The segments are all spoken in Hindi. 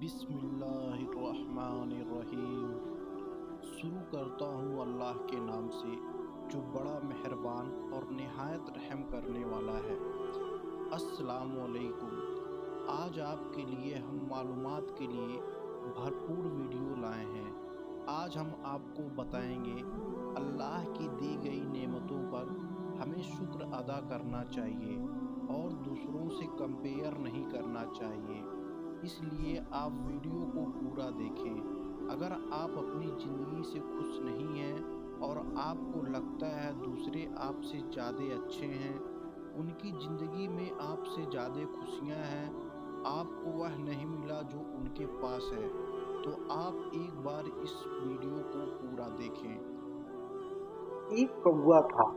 बिस्मिल्लाहिर्रहमानिर्रहीम। शुरू करता हूँ अल्लाह के नाम से जो बड़ा मेहरबान और निहायत रहम करने वाला है। अस्सलामुअलैकुम। आज आपके लिए हम मालूमात के लिए भरपूर वीडियो लाए हैं। आज हम आपको बताएंगे अल्लाह की दी गई नेमतों पर हमें शुक्र अदा करना चाहिए और दूसरों से कंपेयर नहीं करना चाहिए। इसलिए आप वीडियो को पूरा देखें। अगर आप अपनी ज़िंदगी से खुश नहीं हैं और आपको लगता है दूसरे आपसे ज़्यादा अच्छे हैं, उनकी ज़िंदगी में आपसे ज़्यादा खुशियां हैं, आपको वह नहीं मिला जो उनके पास है, तो आप एक बार इस वीडियो को पूरा देखें। एक कौवा था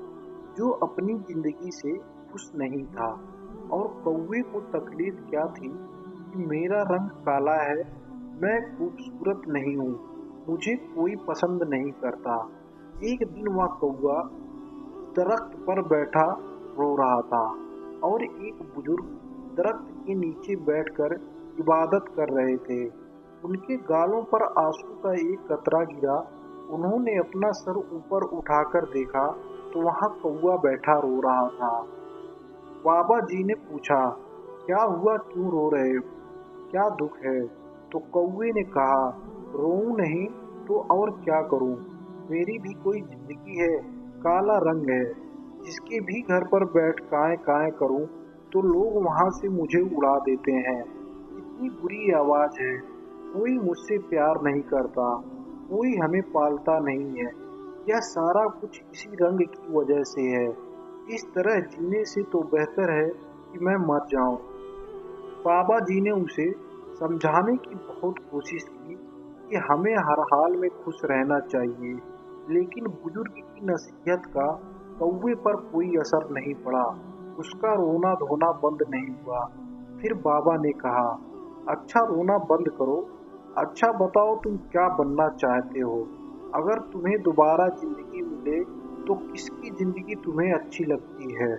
जो अपनी जिंदगी से खुश नहीं था। और कौवे को तकलीफ क्या थी कि मेरा रंग काला है, मैं खूबसूरत नहीं हूँ, मुझे कोई पसंद नहीं करता। एक दिन वह कौवा दरख्त पर बैठा रो रहा था और एक बुजुर्ग दरख्त के नीचे बैठकर इबादत कर रहे थे। उनके गालों पर आंसू का एक कतरा गिरा। उन्होंने अपना सर ऊपर उठाकर देखा तो वहां कौवा बैठा रो रहा था। बाबा जी ने पूछा, क्या हुआ, क्यों रो रहे हो, क्या दुख है? तो कौवे ने कहा, रोऊं नहीं तो और क्या करूं, मेरी भी कोई जिंदगी है, काला रंग है, जिसके भी घर पर बैठ काए काए करूं तो लोग वहां से मुझे उड़ा देते हैं। इतनी बुरी आवाज है, कोई मुझसे प्यार नहीं करता, कोई हमें पालता नहीं है। यह सारा कुछ इसी रंग की वजह से है। इस तरह जीने से तो बेहतर है कि मैं मर जाऊं। बाबा जी ने उसे समझाने की बहुत कोशिश की कि हमें हर हाल में खुश रहना चाहिए, लेकिन बुजुर्ग की नसीहत का कौवे पर कोई असर नहीं पड़ा। उसका रोना धोना बंद नहीं हुआ। फिर बाबा ने कहा, अच्छा रोना बंद करो, अच्छा बताओ तुम क्या बनना चाहते हो? अगर तुम्हें दोबारा जिंदगी मिले तो किसकी जिंदगी तुम्हें अच्छी लगती है?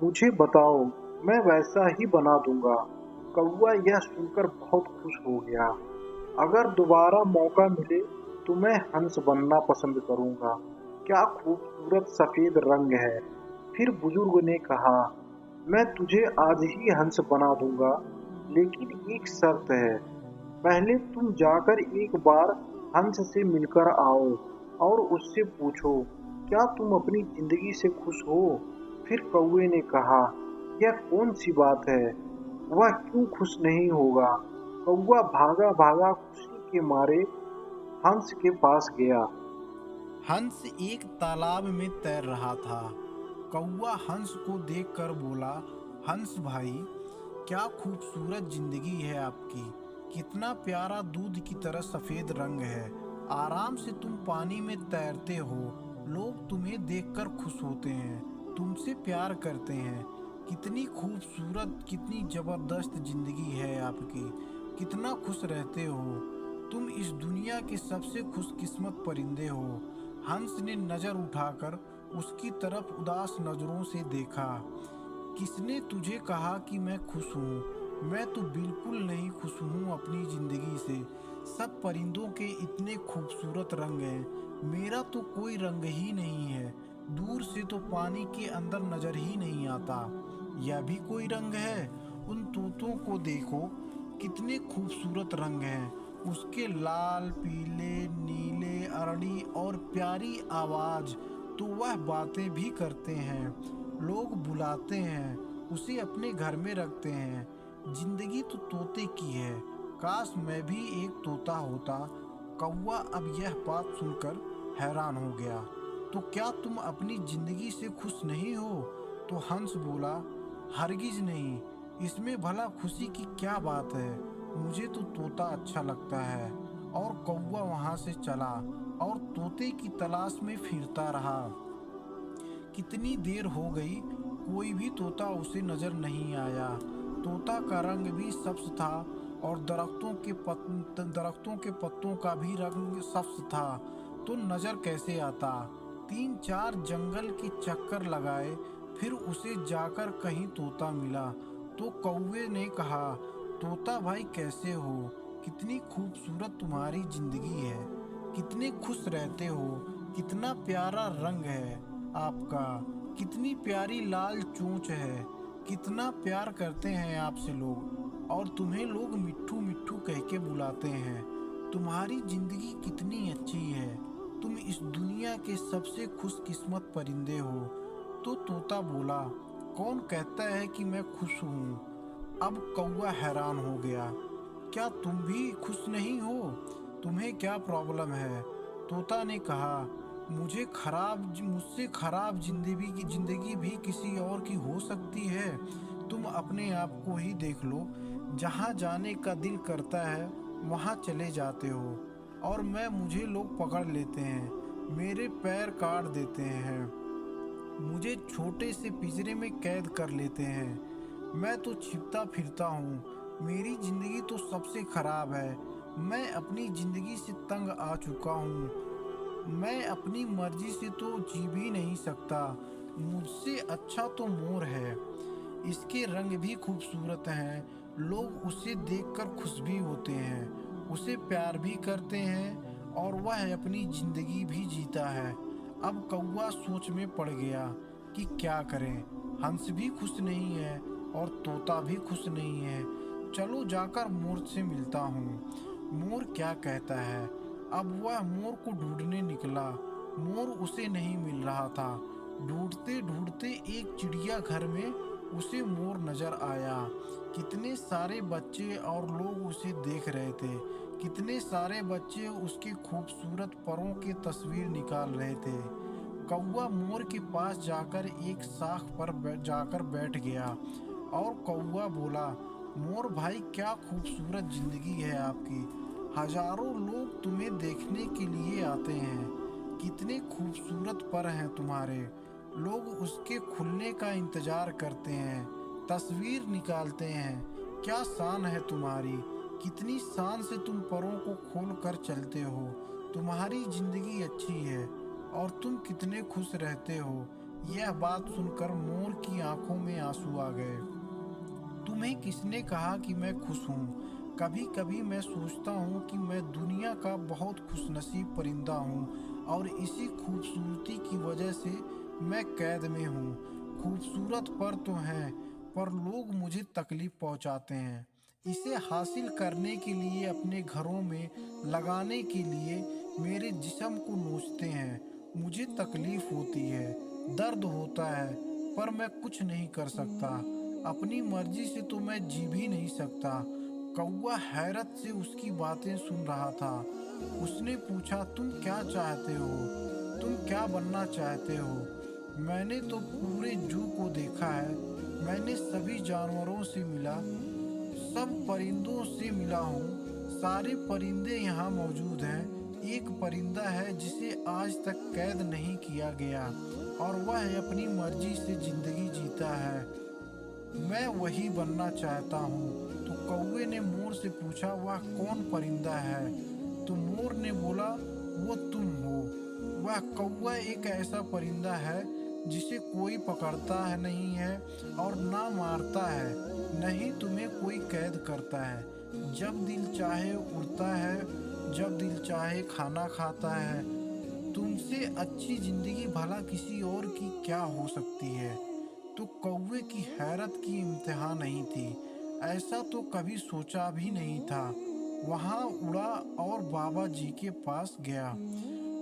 मुझे बताओ, मैं वैसा ही बना दूंगा। कौवा यह सुनकर बहुत खुश हो गया। अगर दोबारा मौका मिले तो मैं हंस बनना पसंद करूंगा। क्या खूबसूरत सफेद रंग है। फिर बुजुर्ग ने कहा, मैं तुझे आज ही हंस बना दूंगा, लेकिन एक शर्त है। पहले तुम जाकर एक बार हंस से मिलकर आओ और उससे पूछो, क्या तुम अपनी जिंदगी से खुश हो? फिर कौवे ने कहा, यह कौन सी बात है, वह क्यों खुश नहीं होगा? कौवा भागा भागा खुशी के मारे हंस के पास गया। हंस एक तालाब में तैर रहा था। कौवा हंस को देखकर बोला, हंस भाई, क्या खूबसूरत जिंदगी है आपकी, कितना प्यारा दूध की तरह सफेद रंग है, आराम से तुम पानी में तैरते हो, लोग तुम्हें देखकर खुश होते हैं, तुमसे प्यार करते हैं, कितनी खूबसूरत कितनी जबरदस्त जिंदगी है आपकी, कितना खुश रहते हो, तुम इस दुनिया के सबसे खुशकिस्मत परिंदे हो। हंस ने नजर उठाकर उसकी तरफ उदास नजरों से देखा। किसने तुझे कहा कि मैं खुश हूँ? मैं तो बिल्कुल नहीं खुश हूँ अपनी जिंदगी से। सब परिंदों के इतने खूबसूरत रंग हैं, मेरा तो कोई रंग ही नहीं है। दूर से तो पानी के अंदर नजर ही नहीं आता। यह भी कोई रंग है? उन तोतों को देखो, कितने खूबसूरत रंग हैं। उसके लाल, पीले, नीले, अरड़ी और प्यारी आवाज, तो वह बातें भी करते हैं, लोग बुलाते हैं, उसे अपने घर में रखते हैं। जिंदगी तो तोते की है, काश मैं भी एक तोता होता। कौवा अब यह बात सुनकर हैरान हो गया। तो क्या तुम अपनी जिंदगी से खुश नहीं हो? तो हंस बोला, हरगिज नहीं, इसमें भला खुशी की क्या बात है, मुझे तो तोता अच्छा लगता है। और कौवा वहां से चला और तोते की तलाश में फिरता रहा। कितनी देर हो गई, कोई भी तोता उसे नजर नहीं आया। तोता का रंग भी सब्ज था और दरख्तों के पत्तों का भी रंग सब्ज था, तो नजर कैसे आता? तीन चार जंगल के चक्कर लगाए, फिर उसे जाकर कहीं तोता मिला। तो कौवे ने कहा, तोता भाई कैसे हो, कितनी खूबसूरत तुम्हारी जिंदगी है, कितने खुश रहते हो, कितना प्यारा रंग है आपका, कितनी प्यारी लाल चोंच है, कितना प्यार करते हैं आपसे लोग और तुम्हें लोग मिट्ठू मिट्ठू कह के बुलाते हैं। तुम्हारी जिंदगी कितनी अच्छी है, तुम इस दुनिया के सबसे खुशकिस्मत परिंदे हो। तो तोता बोला, कौन कहता है कि मैं खुश हूँ? अब कौवा हैरान हो गया, क्या तुम भी खुश नहीं हो? तुम्हें क्या प्रॉब्लम है? तोता ने कहा, मुझसे खराब जिंदगी भी किसी और की हो सकती है। तुम अपने आप को ही देख लो, जहाँ जाने का दिल करता है वहाँ चले जाते हो और मुझे लोग पकड़ लेते हैं, मेरे पैर काट देते हैं, मुझे छोटे से पिंजरे में कैद कर लेते हैं। मैं तो छिपता फिरता हूँ, मेरी जिंदगी तो सबसे खराब है। मैं अपनी जिंदगी से तंग आ चुका हूँ, मैं अपनी मर्जी से तो जी भी नहीं सकता। मुझसे अच्छा तो मोर है, इसके रंग भी खूबसूरत हैं, लोग उसे देखकर खुश भी होते हैं, उसे प्यार भी करते हैं और वह अपनी जिंदगी भी जीता है। अब कौवा सोच में पड़ गया कि क्या करें, हंस भी खुश नहीं है और तोता भी खुश नहीं है। चलो जाकर मोर से मिलता हूँ, मोर क्या कहता है। अब वह मोर को ढूंढने निकला, मोर उसे नहीं मिल रहा था। ढूंढते ढूंढते एक चिड़िया घर में उसे मोर नजर आया। कितने सारे बच्चे और लोग उसे देख रहे थे, कितने सारे बच्चे उसके खूबसूरत परों की तस्वीर निकाल रहे थे। कौवा मोर के पास जाकर एक शाख पर जाकर बैठ गया और कौवा बोला, मोर भाई क्या खूबसूरत जिंदगी है आपकी, हजारों लोग तुम्हें देखने के लिए आते हैं, कितने खूबसूरत पर हैं तुम्हारे, लोग उसके खुलने का इंतजार करते हैं, तस्वीर निकालते हैं, क्या शान है तुम्हारी, कितनी शान से तुम परों को खोल कर चलते हो, तुम्हारी जिंदगी अच्छी है और तुम कितने खुश रहते हो। यह बात सुनकर मोर की आंखों में आंसू आ गए। तुम्हें किसने कहा कि मैं खुश हूँ? कभी कभी मैं सोचता हूँ कि मैं दुनिया का बहुत खुशनसीब परिंदा हूँ और इसी खूबसूरती की वजह से मैं कैद में हूँ। खूबसूरत पर तो हैं, पर लोग मुझे तकलीफ पहुँचाते हैं। इसे हासिल करने के लिए, अपने घरों में लगाने के लिए मेरे जिस्म को नोचते हैं। मुझे तकलीफ होती है, दर्द होता है, पर मैं कुछ नहीं कर सकता। अपनी मर्जी से तो मैं जी भी नहीं सकता। कौवा हैरत से उसकी बातें सुन रहा था। उसने पूछा, तुम क्या चाहते हो? तुम क्या बनना चाहते हो? मैंने तो पूरे जू को देखा है, मैंने सभी जानवरों से मिला, सब परिंदों से मिला हूँ, सारे परिंदे यहाँ मौजूद हैं। एक परिंदा है जिसे आज तक कैद नहीं किया गया और वह अपनी मर्जी से जिंदगी जीता है, मैं वही बनना चाहता हूँ। तो कौवे ने मोर से पूछा, वह कौन परिंदा है? तो मोर ने बोला, वो तुम हो। वह कौवा एक ऐसा परिंदा है जिसे कोई पकड़ता है नहीं है और ना मारता है, नहीं तुम्हें कोई कैद करता है। जब दिल चाहे उड़ता है, जब दिल चाहे खाना खाता है। तुमसे अच्छी जिंदगी भला किसी और की क्या हो सकती है? तो कौवे की हैरत की इम्तिहा नहीं थी, ऐसा तो कभी सोचा भी नहीं था। वहाँ उड़ा और बाबा जी के पास गया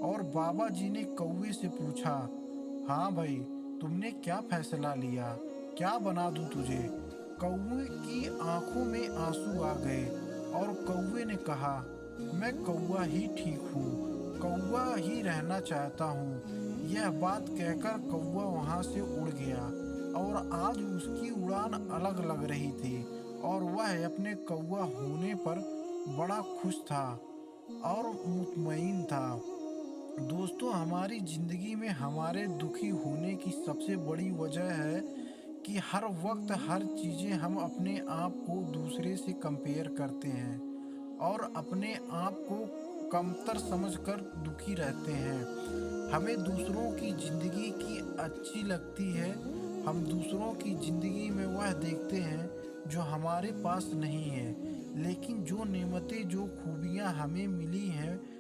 और बाबा जी ने कौवे से पूछा, हाँ भाई, तुमने क्या फैसला लिया, क्या बना दूं तुझे? कौवे की आंखों में आंसू आ गए और कौवे ने कहा, मैं कौवा ही ठीक हूँ, कौवा ही रहना चाहता हूँ। यह बात कहकर कौवा वहाँ से उड़ गया और आज उसकी उड़ान अलग लग रही थी और वह अपने कौवा होने पर बड़ा खुश था और मुतमईन था। दोस्तों, हमारी ज़िंदगी में हमारे दुखी होने की सबसे बड़ी वजह है कि हर वक्त हर चीज़ें हम अपने आप को दूसरे से कंपेयर करते हैं और अपने आप को कमतर समझकर दुखी रहते हैं। हमें दूसरों की ज़िंदगी की अच्छी लगती है, हम दूसरों की ज़िंदगी में वह देखते हैं जो हमारे पास नहीं है, लेकिन जो नेमतें जो खूबियाँ हमें मिली हैं